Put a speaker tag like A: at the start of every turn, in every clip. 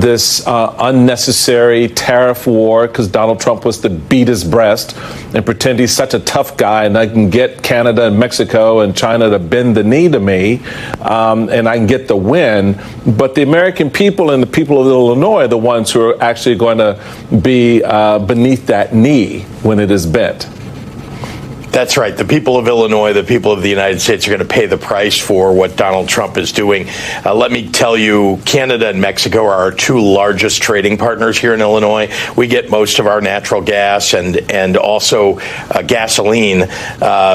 A: this unnecessary tariff war because Donald Trump wants to beat his breast and pretend he's such a tough guy and I can get Canada and Mexico and China to bend the knee to me and I can get the win. But the American people and the people of Illinois are the ones who are actually going to be beneath that knee when it is bent.
B: That's right. The people of Illinois, the people of the United States are going to pay the price for what Donald Trump is doing. Let me tell you, Canada and Mexico are our two largest trading partners here in Illinois. We get most of our natural gas and also gasoline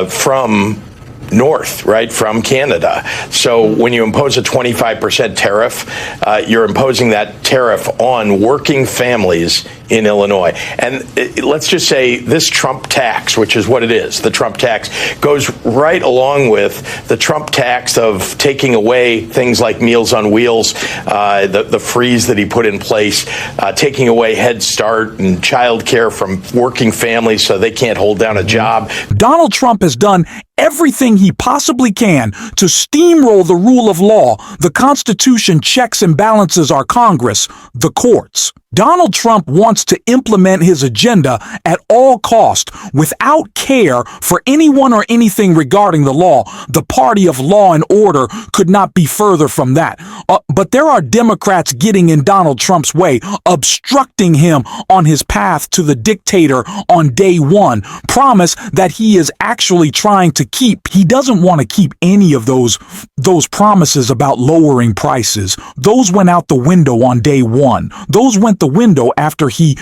B: from north, right, from Canada. So when you impose a 25% tariff, you're imposing that tariff on working families in Illinois. And let's just say this Trump tax, which is what it is, the Trump tax, goes right along with the Trump tax of taking away things like Meals on Wheels, the freeze that he put in place, taking away Head Start and child care from working families so they can't hold down a job.
C: Donald Trump has done everything he possibly can to steamroll the rule of law, the Constitution, checks and balances our Congress, the courts. Donald Trump wants to implement his agenda at all cost without care for anyone or anything regarding the law. The party of law and order could not be further from that. But there are Democrats getting in Donald Trump's way, obstructing him on his path to the dictator on day one. Promise that he is actually trying to keep. He doesn't want to keep any of those promises about lowering prices. Those went out the window on day one. Those went the window after he,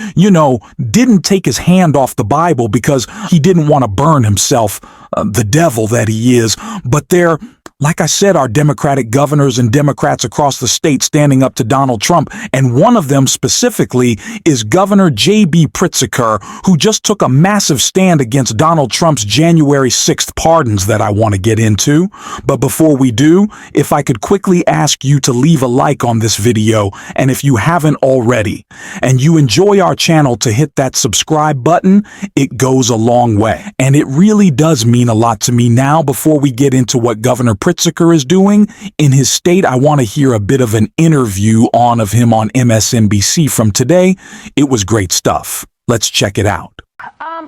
C: didn't take his hand off the Bible because he didn't want to burn himself, the devil that he is. But there, like I said, are Democratic governors and Democrats across the state standing up to Donald Trump. And one of them specifically is Governor J.B. Pritzker, who just took a massive stand against Donald Trump's January 6th pardons that I want to get into. But before we do, if I could quickly ask you to leave a like on this video, and if you haven't already, and you enjoy our channel, to hit that subscribe button, it goes a long way. And it really does mean a lot to me. Now, before we get into what Governor Pritzker is doing in his state, I want to hear a bit of an interview of him on MSNBC from today. It was great stuff. Let's check it out.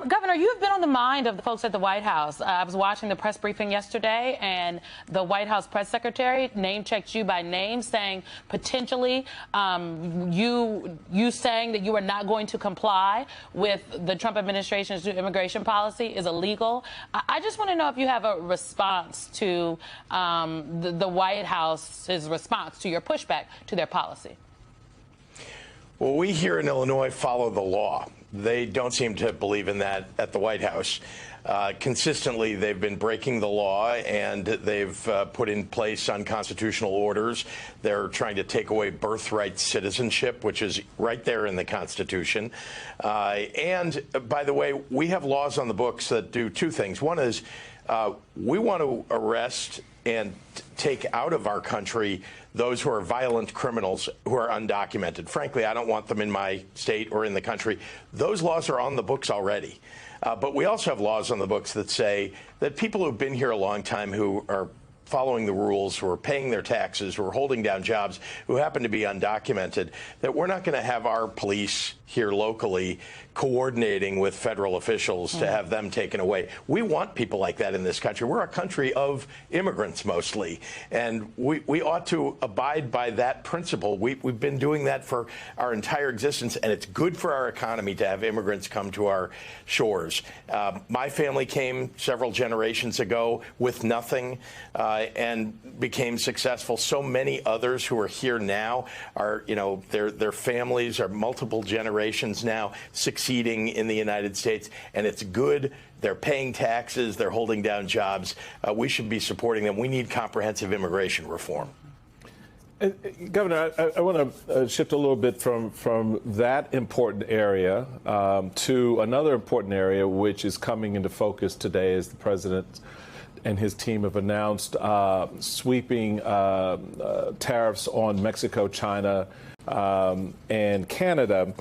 D: Governor, you've been on the mind of the folks at the White House. I was watching the press briefing yesterday, and the White House press secretary name-checked you by name, saying potentially you saying that you are not going to comply with the Trump administration's immigration policy is illegal. I just want to know if you have a response to the White House's response to your pushback to their policy.
B: Well, we here in Illinois follow the law. They don't seem to believe in that at the White House. Consistently, they've been breaking the law, and they've put in place unconstitutional orders. They're trying to take away birthright citizenship, which is right there in the Constitution. And by the way, we have laws on the books that do two things. One is we want to arrest and take out of our country those who are violent criminals who are undocumented. Frankly, I don't want them in my state or in the country. Those laws are on the books already. But we also have laws on the books that say that people who've been here a long time, who are following the rules, who are paying their taxes, who are holding down jobs, who happen to be undocumented, that we're not going to have our police here locally coordinating with federal officials to have them taken away. We want people like that in this country. We're a country of immigrants mostly, and we ought to abide by that principle. We've been doing that for our entire existence, and it's good for our economy to have immigrants come to our shores. My family came several generations ago with nothing and became successful. So many others who are here now are, their families are multiple generations now succeeding in the United States, and it's good. They're paying taxes. They're holding down jobs. We should be supporting them. We need comprehensive immigration reform.
A: Governor, I want to shift a little bit from that important area to another important area, which is coming into focus today as the president and his team have announced sweeping tariffs on Mexico, China, and Canada.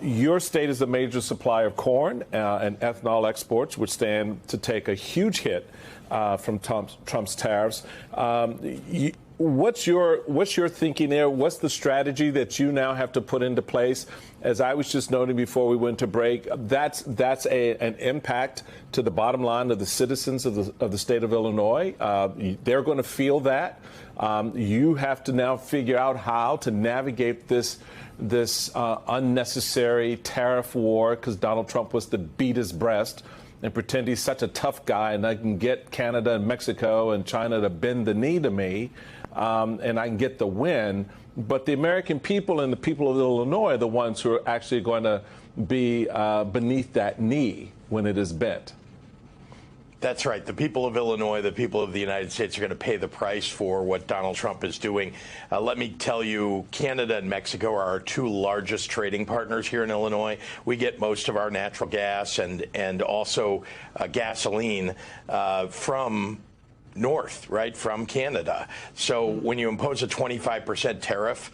A: Your state is a major supplier of corn and ethanol exports, which stand to take a huge hit from Trump's tariffs. what's your thinking there? What's the strategy that you now have to put into place? As I was just noting before we went to break, that's an impact to the bottom line of the citizens of the state of Illinois. They're going to feel that. You have to now figure out how to navigate this unnecessary tariff war, because Donald Trump wants to beat his breast and pretend he's such a tough guy, and I can get Canada and Mexico and China to bend the knee to me, and I can get the win. But the American people and the people of Illinois are the ones who are actually going to be beneath that knee when it is bent.
B: That's right. The people of Illinois, the people of the United States are going to pay the price for what Donald Trump is doing. Let me tell you, Canada and Mexico are our two largest trading partners here in Illinois. We get most of our natural gas and also gasoline from north, right, from Canada. So when you impose a 25% tariff,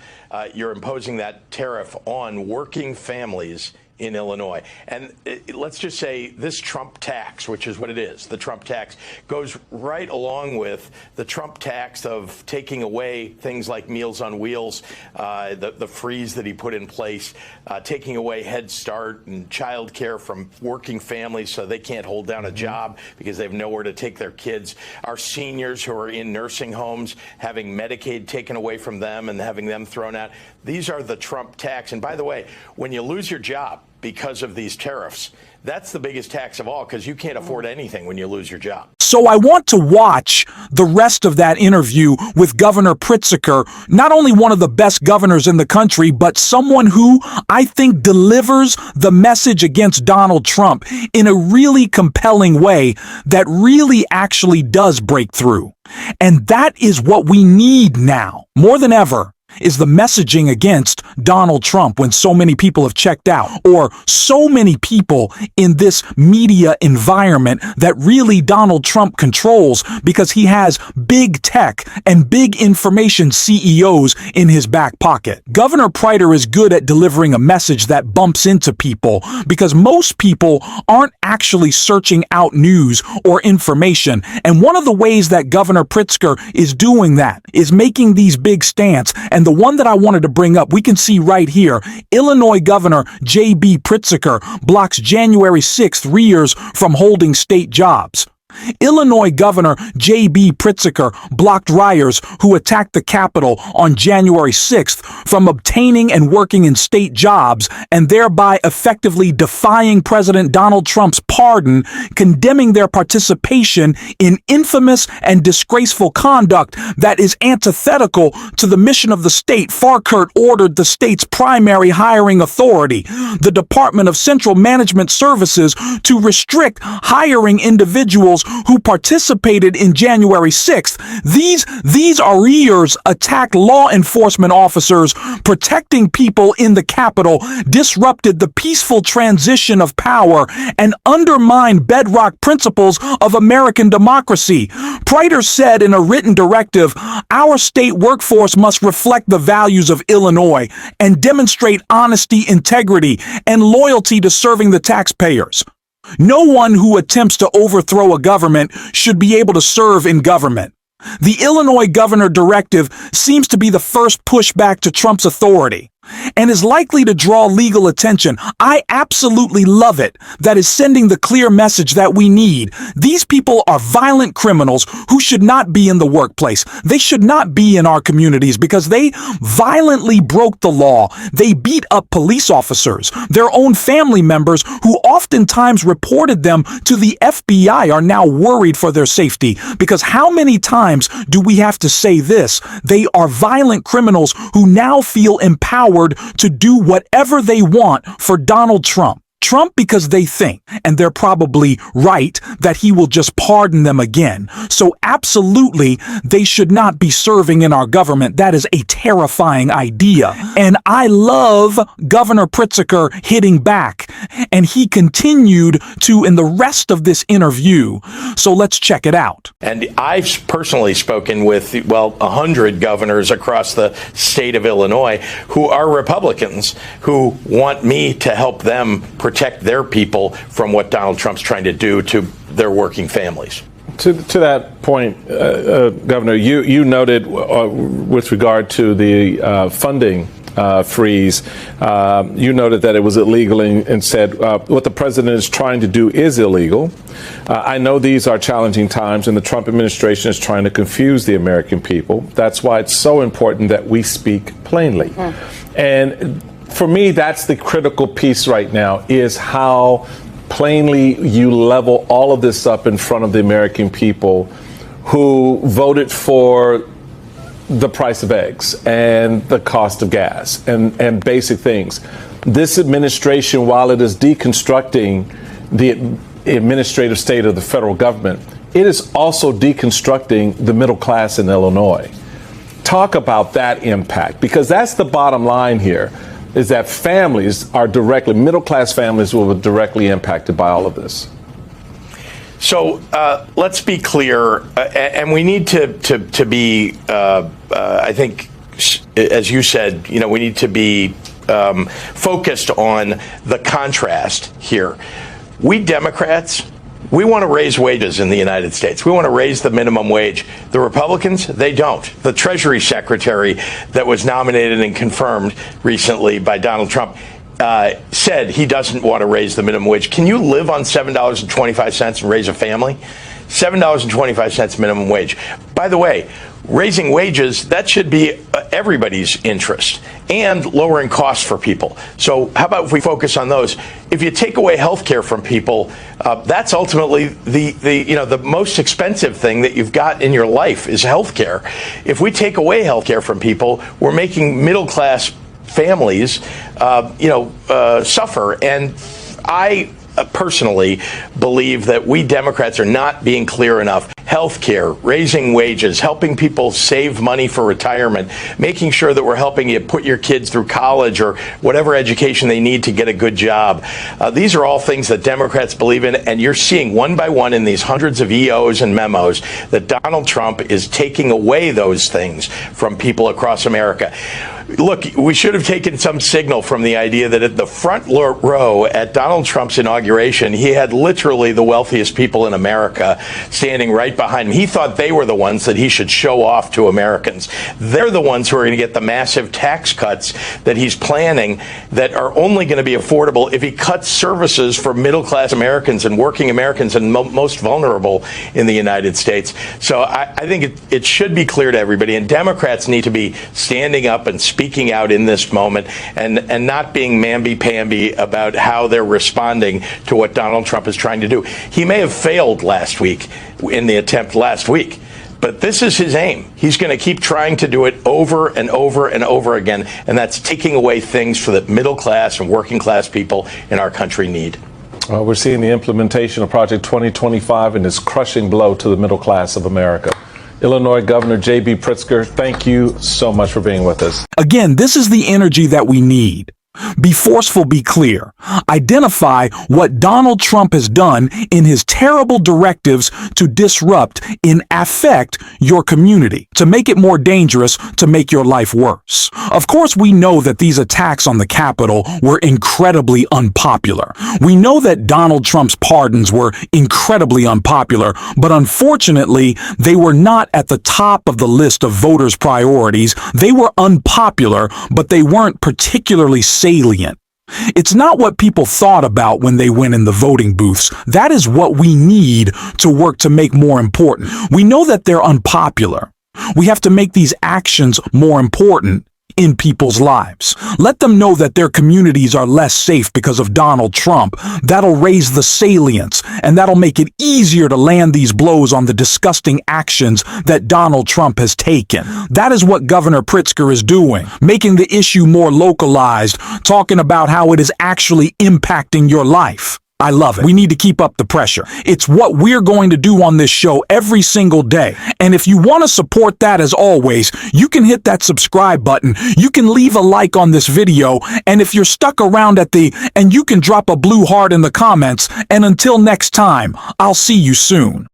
B: you're imposing that tariff on working families in Illinois. And let's just say this Trump tax, which is what it is, the Trump tax, goes right along with the Trump tax of taking away things like Meals on Wheels, the freeze that he put in place, taking away Head Start and child care from working families so they can't hold down a job because they have nowhere to take their kids. Our seniors who are in nursing homes, having Medicaid taken away from them and having them thrown out. These are the Trump tax. And by the way, when you lose your job because of these tariffs, that's the biggest tax of all, because you can't afford anything when you lose your job.
C: So I want to watch the rest of that interview with Governor Pritzker, not only one of the best governors in the country, but someone who I think delivers the message against Donald Trump in a really compelling way that really actually does break through. And that is what we need now, more than ever, is the messaging against Donald Trump when so many people have checked out, or so many people in this media environment that really Donald Trump controls because he has big tech and big information CEOs in his back pocket. Governor Pritzker is good at delivering a message that bumps into people because most people aren't actually searching out news or information. And one of the ways that Governor Pritzker is doing that is making these big stance. And the one that I wanted to bring up, we can see right here, Illinois Governor J.B. Pritzker blocks January 6th rioters from holding state jobs. Illinois Governor J.B. Pritzker blocked rioters who attacked the Capitol on January 6th from obtaining and working in state jobs and thereby effectively defying President Donald Trump's pardon, condemning their participation in infamous and disgraceful conduct that is antithetical to the mission of the state. Farkert ordered the state's primary hiring authority, the Department of Central Management Services, to restrict hiring individuals who participated in January 6th. These rioters attacked law enforcement officers protecting people in the Capitol, disrupted the peaceful transition of power, and undermined bedrock principles of American democracy. Pritzker said in a written directive, "Our state workforce must reflect the values of Illinois and demonstrate honesty, integrity, and loyalty to serving the taxpayers. No one who attempts to overthrow a government should be able to serve in government." The Illinois governor directive seems to be the first pushback to Trump's authority and is likely to draw legal attention. I absolutely love it. That is sending the clear message that we need. These people are violent criminals who should not be in the workplace. They should not be in our communities because they violently broke the law. They beat up police officers. Their own family members who oftentimes reported them to the FBI are now worried for their safety because how many times do we have to say this? They are violent criminals who now feel empowered to do whatever they want for Donald Trump. Trump because they think, and they're probably right, that he will just pardon them again. So absolutely, they should not be serving in our government. That is a terrifying idea. And I love Governor Pritzker hitting back. And he continued to in the rest of this interview. So let's check it out.
B: And I've personally spoken with, 100 governors across the state of Illinois who are Republicans who want me to help them protect their people from what Donald Trump's trying to do to their working families.
A: To that point, Governor, you noted with regard to the funding freeze, you noted that it was illegal and said what the president is trying to do is illegal. I know these are challenging times, and the Trump administration is trying to confuse the American people. That's why it's so important that we speak plainly. And for me, that's the critical piece right now, is how plainly you level all of this up in front of the American people who voted for the price of eggs and the cost of gas and basic things. This administration, while it is deconstructing the administrative state of the federal government, it is also deconstructing the middle class in Illinois. Talk about that impact, because that's the bottom line here, is that families are directly, middle-class families will be directly impacted by all of this.
B: So let's be clear, and we need to be, I think, as you said, we need to be focused on the contrast here. We Democrats, we want to raise wages in the United States. We want to raise the minimum wage. The Republicans, they don't. The Treasury Secretary that was nominated and confirmed recently by Donald Trump said he doesn't want to raise the minimum wage. Can you live on $7.25 and raise a family? $7.25 minimum wage. By the way, raising wages, that should be everybody's interest, and lowering costs for people. So how about if we focus on those? If you take away health care from people, that's ultimately the most expensive thing that you've got in your life is health care. If we take away health care from people, we're making middle class families suffer. And I personally believe that we Democrats are not being clear enough. Health care, raising wages, helping people save money for retirement, making sure that we're helping you put your kids through college or whatever education they need to get a good job. These are all things that Democrats believe in, and you're seeing one by one in these hundreds of EOs and memos that Donald Trump is taking away those things from people across America. Look, we should have taken some signal from the idea that at the front row at Donald Trump's inauguration, he had literally the wealthiest people in America standing right behind him. He thought they were the ones that he should show off to Americans. They're the ones who are going to get the massive tax cuts that he's planning that are only going to be affordable if he cuts services for middle-class Americans and working Americans and most vulnerable in the United States. So I think it should be clear to everybody, and Democrats need to be standing up and speaking out in this moment and not being mamby-pamby about how they're responding to what Donald Trump is trying to do. He may have failed last week in the attempt last week, but this is his aim. He's going to keep trying to do it over and over and over again, and that's taking away things for the middle class and working class people in our country need.
A: We're seeing the implementation of Project 2025 and its crushing blow to the middle class of America. Illinois Governor J.B. Pritzker, thank you so much for being with us.
C: Again, this is the energy that we need. Be forceful, be clear. Identify what Donald Trump has done in his terrible directives to disrupt, in affect, your community, to make it more dangerous, to make your life worse. Of course, we know that these attacks on the Capitol were incredibly unpopular. We know that Donald Trump's pardons were incredibly unpopular, but unfortunately, they were not at the top of the list of voters' priorities. They were unpopular, but they weren't particularly salient. It's not what people thought about when they went in the voting booths. That is what we need to work to make more important. We know that they're unpopular. We have to make these actions more important in people's lives. Let them know that their communities are less safe because of Donald Trump. That'll raise the salience, and that'll make it easier to land these blows on the disgusting actions that Donald Trump has taken. That is what Governor Pritzker is doing, making the issue more localized, talking about how it is actually impacting your life. I love it. We need to keep up the pressure. It's what we're going to do on this show every single day. And if you want to support that, as always, you can hit that subscribe button. You can leave a like on this video. And if you're stuck around and you can drop a blue heart in the comments. And until next time, I'll see you soon.